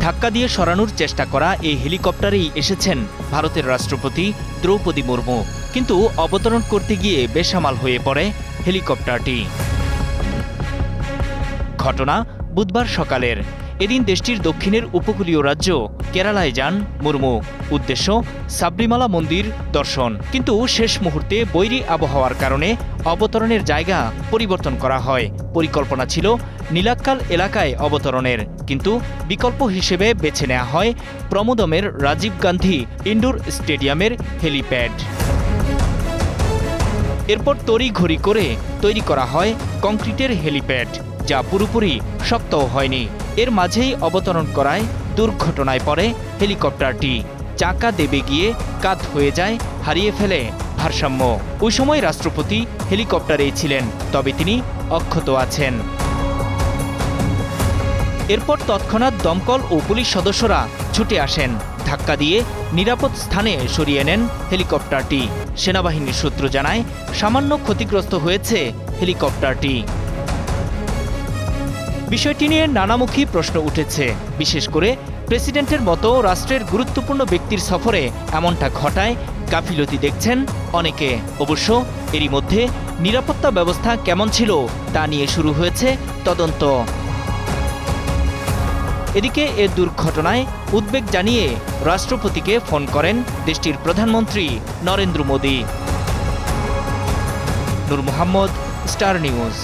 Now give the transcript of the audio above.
ধাক্কা দিয়ে সরানোর চেষ্টা করা এই হেলিকপ্টারেই এসেছেন ভারতের রাষ্ট্রপতি দ্রৌপদী মুর্মু। কিন্তু অবতরণ করতে গিয়ে বেসামাল হয়ে পড়ে হেলিকপ্টারটি। ঘটনা বুধবার সকালের। এদিন দেশটির দক্ষিণের উপকূলীয় রাজ্য কেরালায় যান মুর্মু। উদ্দেশ্য সাবরিমালা মন্দির দর্শন। কিন্তু শেষ মুহূর্তে বৈরী আবহাওয়ার কারণে অবতরণের জায়গা পরিবর্তন করা হয়। পরিকল্পনা ছিল নীলাক্কাল এলাকায় অবতরণের, কিন্তু বিকল্প হিসেবে বেছে নেওয়া হয় প্রমোদমের রাজীব গান্ধী ইনডোর স্টেডিয়ামের হেলিপ্যাড। এরপর তড়িঘড়ি করে তৈরি করা হয় কংক্রিটের হেলিপ্যাড, যা পুরোপুরি শক্তও হয়নি। এর মাঝেই অবতরণ করায় দুর্ঘটনায় পড়ে হেলিকপ্টারটি। চাকা দেবে গিয়ে কাত হয়ে যায়, হারিয়ে ফেলে ভারসাম্য। ওই সময় রাষ্ট্রপতি হেলিকপ্টারেই ছিলেন, তবে তিনি অক্ষত আছেন। এরপর তৎক্ষণাৎ দমকল ও পুলিশ সদস্যরা ছুটে আসেন। ধাক্কা দিয়ে নিরাপদ স্থানে সরিয়ে নেন হেলিকপ্টারটি। সেনাবাহিনীর সূত্র জানায়, সামান্য ক্ষতিগ্রস্ত হয়েছে হেলিকপ্টারটি। বিষয়টি নিয়ে নানামুখী প্রশ্ন উঠেছে। বিশেষ করে প্রেসিডেন্টের মতো রাষ্ট্রের গুরুত্বপূর্ণ ব্যক্তির সফরে এমনটা ঘটায় গাফিলতি দেখছেন অনেকে। অবশ্য এরই মধ্যে নিরাপত্তা ব্যবস্থা কেমন ছিল তা নিয়ে শুরু হয়েছে তদন্ত। এদিকে এ দুর্ঘটনায় উদ্বেগ জানিয়ে রাষ্ট্রপতিকে ফোন করেন দেশটির প্রধানমন্ত্রী নরেন্দ্র মোদি। নূর মোহাম্মদ, স্টার নিউজ।